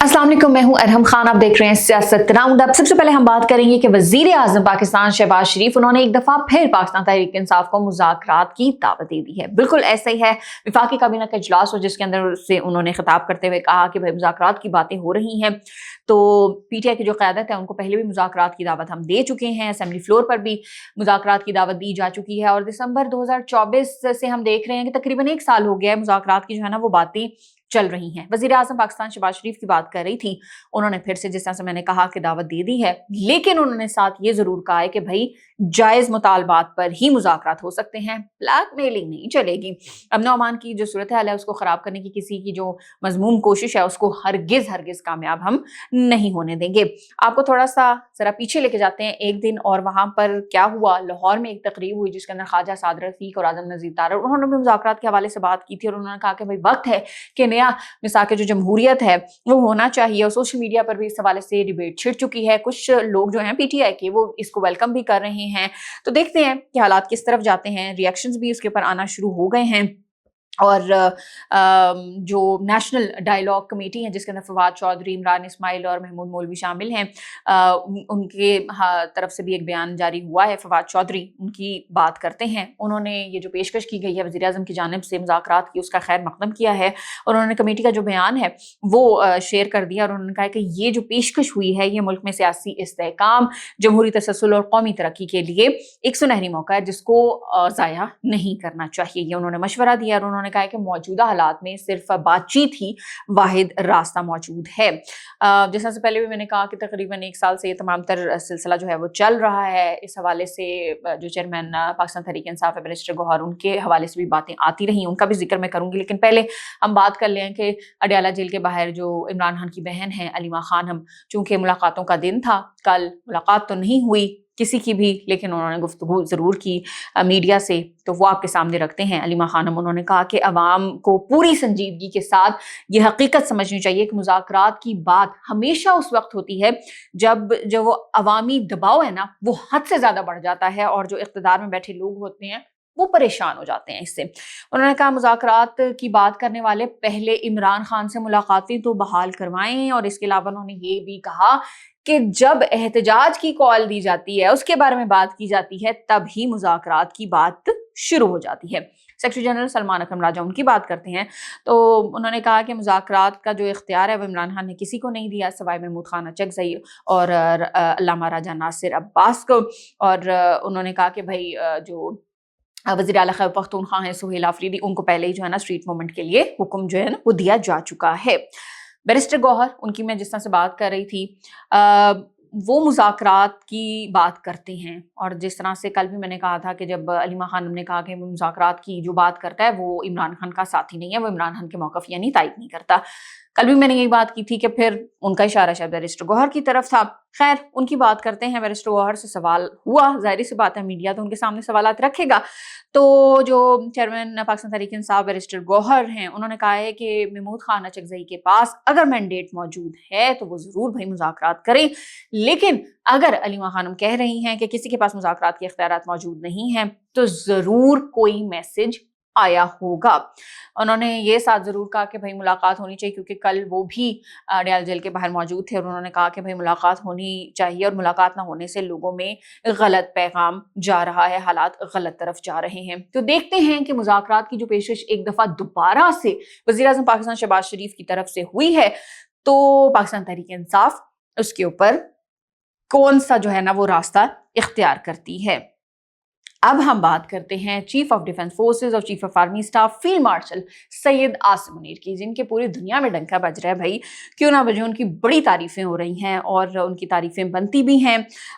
अस्सलाम वालेकुम, मैं हूं अरहम खान। आप देख रहे हैं सियासत राउंड अप। सबसे पहले हम बात करेंगे कि वजीर आजम पाकिस्तान शहबाज शरीफ उन्होंने एक दफा फिर पाकिस्तान तहरीक इंसाफ को मुज़ाकरात की दावत दे दी है। बिल्कुल ऐसा ही है। वफाकी काबीना का इजलास हो जिसके अंदर से उन्होंने खिताब करते हुए कहा कि भाई मुज़ाकरात की बातें हो रही हैं, तो पीटीआई की जो क़यादत है उनको पहले भी मुज़ाकरात की दावत हम दे चुके हैं। असेंबली फ्लोर पर भी मुज़ाकरात की दावत दी जा चुकी है और दिसंबर 2024 से हम देख रहे हैं कि तकरीबन 1 साल हो गया है मुज़ाकरात की जो है ना वो बातें चल रही हैं। वज़ीर आज़म पाकिस्तान शहबाज शरीफ की बात कर रही थी, उन्होंने फिर से जिस तरह से मैंने कहा कि दावत दे दी है, लेकिन उन्होंने साथ ये जरूर कहा है कि भाई जायज मुतालबात पर ही मुज़ाकरात हो सकते हैं, ब्लैकमेलिंग नहीं चलेगी। अमन अमान की जो सूरत हाल है उसको खराब करने की किसी की जो मजमूम कोशिश है उसको हरगिज हरगिज कामयाब हम नहीं होने देंगे। आपको थोड़ा सा जरा पीछे लेके जाते हैं एक दिन, और वहां पर क्या हुआ। लाहौर में एक तकरीब हुई जिसके अंदर ख्वाजा साद रफीक और आजम नज़ीर तारड़ उन्होंने भी मुज़ाकरात के हवाले से बात की थी और उन्होंने कहा कि भाई वक्त है कि नया मिसाक जो जमहूरियत है वो होना चाहिए। और सोशल मीडिया पर भी इस हवाले से डिबेट छिड़ चुकी है। कुछ लोग जो हैं पीटीआई के वो इसको वेलकम भी कर रहे हैं। तो देखते हैं कि हालात किस तरफ जाते हैं। रिएक्शंस भी उसके ऊपर आना शुरू हो गए हैं। और जो नेशनल डायलॉग कमेटी है जिसके अंदर फवाद चौधरी, इमरान इस्माइल और महमूद मौलवी शामिल हैं, उनके तरफ से भी एक बयान जारी हुआ है। फवाद चौधरी उनकी बात करते हैं। उन्होंने ये जो पेशकश की गई है वज़ीर आज़म की जानिब से मुज़ाकरात की उसका खैर मकदम किया है और उन्होंने कमेटी का जो बयान है वो शेयर कर दिया और उन्होंने कहा कि ये जो पेशकश हुई है ये मुल्क में सियासी इस्तेहकाम, जमहूरी तसलसल और कौमी तरक्की के लिए एक सुनहरी मौका है जिसको ज़ाया नहीं करना चाहिए। ये उन्होंने मशवरा दिया और उन्होंने कहा है कि मौजूदा हालात में सिर्फ बातचीत ही वाहिद रास्ता मौजूद है। जैसा से पहले भी मैंने कहा कि तकरीबन 1 साल से ये तमाम तर सिलसिला जो है वो चल रहा है। इस हवाले से जो चेयरमैन पाकिस्तान तहरीक इंसाफ है बैरिस्टर गौहर, उनके हवाले से भी बातें आती रही, उनका भी जिक्र मैं करूंगी। लेकिन पहले हम बात कर लें कि अडयाला जेल के बाहर जो इमरान खान की बहन है अलीमा खानम, चूंकि मुलाकातों का दिन था, कल मुलाकात तो नहीं हुई किसी की भी, लेकिन उन्होंने गुफ्तगू ज़रूर की मीडिया से, तो वो आपके सामने रखते हैं। अलीमा खानम उन्होंने कहा कि अवाम को पूरी संजीदगी के साथ ये हकीकत समझनी चाहिए कि मुज़ाकरात की बात हमेशा उस वक्त होती है जब जो वो अवामी दबाव है ना वो हद से ज़्यादा बढ़ जाता है और जो इक़्तिदार में बैठे लोग होते हैं वो परेशान हो जाते हैं इससे। उन्होंने कहा मुज़ाकरात की बात करने वाले पहले इमरान खान से मुलाकातें तो बहाल करवाएं। और इसके अलावा उन्होंने ये भी कहा कि जब एहतजाज की कॉल दी जाती है, उसके बारे में बात की जाती है, तब ही मुज़ाकरात की बात शुरू हो जाती है। सेक्रेटरी जनरल सलमान अकरम राजा उनकी बात करते हैं, तो उन्होंने कहा कि मुज़ाकरात का जो इख्तियार है वो इमरान खान ने किसी को नहीं दिया सिवाय महमूद खान अचकज़ई और अल्लामा राजा नासिर अब्बास को। और उन्होंने कहा कि भाई जो वज़ीर आला खैबर पख्तूनख्वा हैं सुहेल आफरीदी, उनको पहले ही जो है ना स्ट्रीट मूवमेंट के लिए हुक्म जो है ना वो दिया जा चुका है। बैरिस्टर गौहर, उनकी मैं जिस तरह से बात कर रही थी, वो मुज़ाकरात की बात करते हैं और जिस तरह से कल भी मैंने कहा था कि जब अलीमा खानम ने कहा कि मुज़ाकरात की जो बात करता है वो इमरान खान का साथी नहीं है, वो इमरान खान के मौक़िफ़ यानी तायद नहीं करता। कल भी मैंने यही बात की थी कि फिर उनका इशारा शायद बैरिस्टर गौहर की तरफ था। खैर उनकी बात करते हैं। बैरिस्टर गौहर से सवाल हुआ, ज़ाहिर सी बात है मीडिया तो उनके सामने सवालात रखेगा। तो जो चेयरमैन पाकिस्तान तहरीक इंसाफ बैरिस्टर गौहर हैं, उन्होंने कहा है कि महमूद खान अचकज़ई के पास अगर मैंडेट मौजूद है तो वो ज़रूर भाई मुज़ाकरात करें, लेकिन अगर अलीमा खानम कह रही हैं कि किसी के पास मुज़ाकरात के इख्तियारात मौजूद नहीं हैं तो ज़रूर कोई मैसेज आया होगा। उन्होंने ये साथ ज़रूर कहा कि भाई मुलाकात होनी चाहिए, क्योंकि कल वो भी अडयाला जेल के बाहर मौजूद थे और उन्होंने कहा कि भाई मुलाकात होनी चाहिए और मुलाकात ना होने से लोगों में गलत पैगाम जा रहा है, हालात गलत तरफ जा रहे हैं। तो देखते हैं कि मुज़ाकरात की जो पेशकश एक दफ़ा दोबारा से वज़ीर आज़म पाकिस्तान शहबाज शरीफ की तरफ से हुई है तो पाकिस्तान तहरीक इंसाफ उसके ऊपर कौन सा जो है ना वो रास्ता इख्तियार करती है। अब हम बात करते हैं चीफ ऑफ डिफेंस फोर्सेस और chief of army staff field marshal Syed Asim Munir की, जिनके पूरी दुनिया में डंका बज रहा है भाई, क्यों ना बजे। उनकी बड़ी तारीफें हो रही हैं और उनकी तारीफें बनती भी हैं।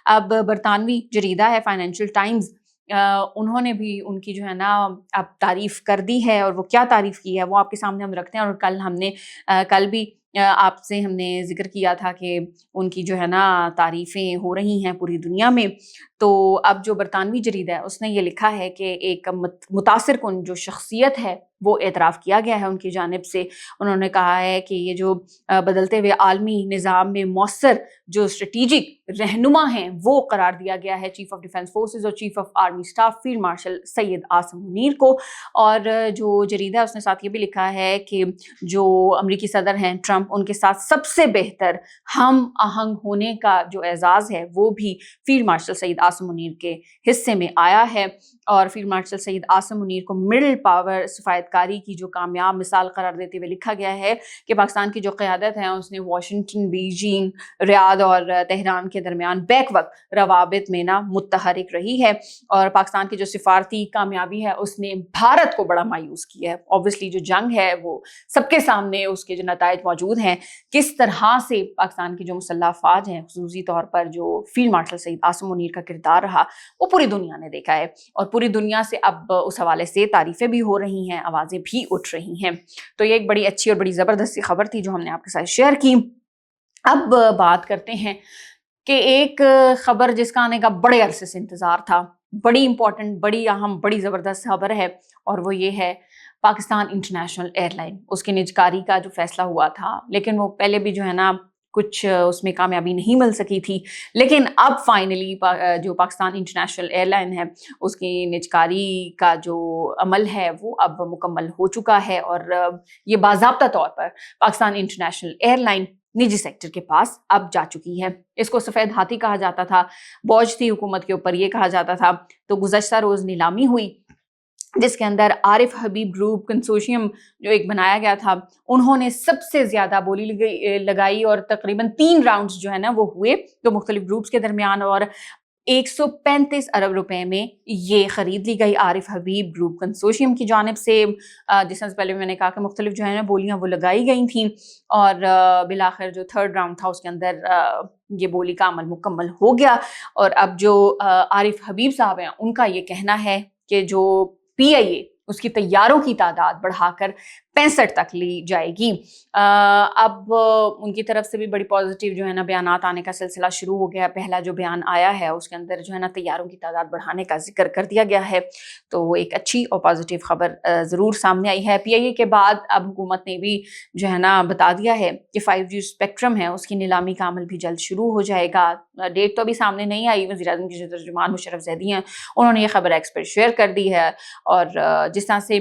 अब बरतानवी जरीदा है फाइनेंशियल टाइम्स, उन्होंने भी उनकी जो है ना अब तारीफ कर दी है और वो क्या तारीफ की है वो आपके सामने हम रखते हैं। और कल भी आपसे हमने जिक्र किया था कि उनकी जो है ना तारीफ़ें हो रही हैं पूरी दुनिया में। तो अब जो बरतानवी जरीदा है उसने ये लिखा है कि एक मुतासिर कुन जो शख्सियत है वो एतराफ़ किया गया है उनकी जानिब से। उन्होंने कहा है कि ये जो बदलते हुए आलमी निज़ाम में मौसर जो स्ट्रेटिजिक रहनुमा हैं वो करार दिया गया है चीफ ऑफ डिफेंस फोर्सेस और chief of army staff field marshal Syed Asim Munir को। और जो जरीदा है उसने साथ ये भी लिखा है कि जो अमरीकी सदर हैं ट्रंप, ٹرمپ ان کے ساتھ سب سے بہتر ہم آہنگ ہونے کا جو اعزاز ہے وہ بھی فیلڈ مارشل سعید عاصم منیر کے حصے میں آیا ہے، اور فیلڈ مارشل سعید عاصم منیر کو مڈل پاور سفارتکاری کی جو کامیاب مثال قرار دیتے ہوئے لکھا گیا ہے کہ پاکستان کی جو قیادت ہے اس نے واشنگٹن، بیجنگ، ریاض اور تہران کے درمیان بیک وقت روابط میں متحرک رہی ہے، اور پاکستان کی جو سفارتی کامیابی ہے اس نے بھارت کو بڑا مایوس کیا ہے۔ اوبویسلی جو جنگ ہے وہ سب کے سامنے اس کے جو نتائج موجود ہیں، کس طرح سے پاکستان کی جو مسلح افواج ہیں، خصوصی طور پر جو فیلڈ مارشل سعید عاصم منیر کا کردار رہا، وہ پوری دنیا نے دیکھا ہے، اور پوری دنیا سے اب اس حوالے سے تعریفیں بھی ہو رہی ہیں، آوازیں بھی اٹھ رہی ہیں۔ تو یہ ایک بڑی اچھی اور بڑی زبردست خبر تھی جو ہم نے آپ کے ساتھ شیئر کی۔ اب بات کرتے ہیں کہ ایک خبر جس کا آنے کا بڑے عرصے سے انتظار تھا، بڑی امپورٹنٹ، بڑی اہم، بڑی زبردست خبر ہے، اور وہ یہ ہے پاکستان انٹرنیشنل ایئر لائن، اس کی نجکاری کا جو فیصلہ ہوا تھا، لیکن وہ پہلے بھی جو ہے کچھ اس میں کامیابی نہیں مل سکی تھی، لیکن اب فائنلی جو پاکستان انٹرنیشنل ایئر لائن ہے اس کی نجکاری کا جو عمل ہے وہ اب مکمل ہو چکا ہے، اور یہ باضابطہ طور پر پاکستان انٹرنیشنل ایئر لائن نجی سیکٹر کے پاس اب جا چکی ہے۔ اس کو سفید ہاتھی کہا جاتا تھا، بوجھ تھی حکومت کے اوپر یہ کہا جاتا تھا۔ تو گزشتہ روز نیلامی ہوئی جس کے اندر عارف حبیب گروپ کنسورشیم جو ایک بنایا گیا تھا، انہوں نے سب سے زیادہ بولی لگائی، اور تقریباً 3 راؤنڈز جو ہے وہ ہوئے تو مختلف گروپس کے درمیان، اور 135 ارب روپے میں یہ خرید لی گئی عارف حبیب گروپ کنسورشیم کی جانب سے۔ جس سے پہلے میں نے کہا کہ مختلف جو ہے بولیاں وہ لگائی گئی تھیں، اور بالآخر جو 3rd راؤنڈ تھا اس کے اندر یہ بولی کا عمل مکمل ہو گیا، اور اب جو عارف حبیب صاحب ہیں ان کا یہ کہنا ہے کہ جو PIA اس کی طیاروں کی تعداد بڑھا کر 65 تک لی جائے گی۔ اب ان کی طرف سے بھی بڑی پازیٹیو جو ہے بیانات آنے کا سلسلہ شروع ہو گیا۔ پہلا جو بیان آیا ہے اس کے اندر جو ہے طیاروں کی تعداد بڑھانے کا ذکر کر دیا گیا ہے، تو وہ ایک اچھی اور پازیٹیو خبر ضرور سامنے آئی ہے۔ PIA کے بعد اب حکومت نے بھی جو ہے بتا دیا ہے کہ 5G اسپیکٹرم ہے اس کی نیلامی کا عمل بھی جلد شروع ہو جائے گا۔ ڈیٹ تو ابھی سامنے نہیں آئی، وزیر اعظم کی جو ترجمان مشرف زیدی ہیں انہوں نے یہ خبر ایکس پر شیئر کر دی ہے، اور جس طرح سے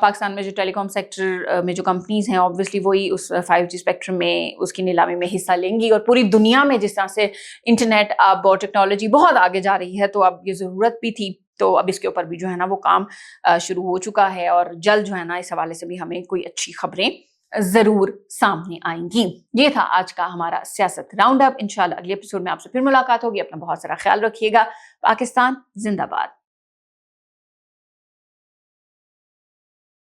پاکستان میں جو ٹیلی کام سیکٹر میں جو کمپنیز ہیں اوبویسلی وہی اس 5G اسپیکٹرم میں اس کی نیلامی میں حصہ لیں گی، اور پوری دنیا میں جس طرح سے انٹرنیٹ اب اور ٹیکنالوجی بہت آگے جا رہی ہے تو اب یہ ضرورت بھی تھی، تو اب اس کے اوپر بھی جو ہے وہ کام شروع ہو چکا ہے، اور جلد جو ہے اس حوالے سے بھی ہمیں کوئی اچھی خبریں ضرور سامنے آئیں گی۔ یہ تھا آج کا ہمارا سیاست راؤنڈ اپ۔ انشاءاللہ اگلے ایپیسوڈ میں آپ سے پھر ملاقات ہوگی۔ اپنا بہت سارا خیال رکھیے گا۔ پاکستان زندہ باد۔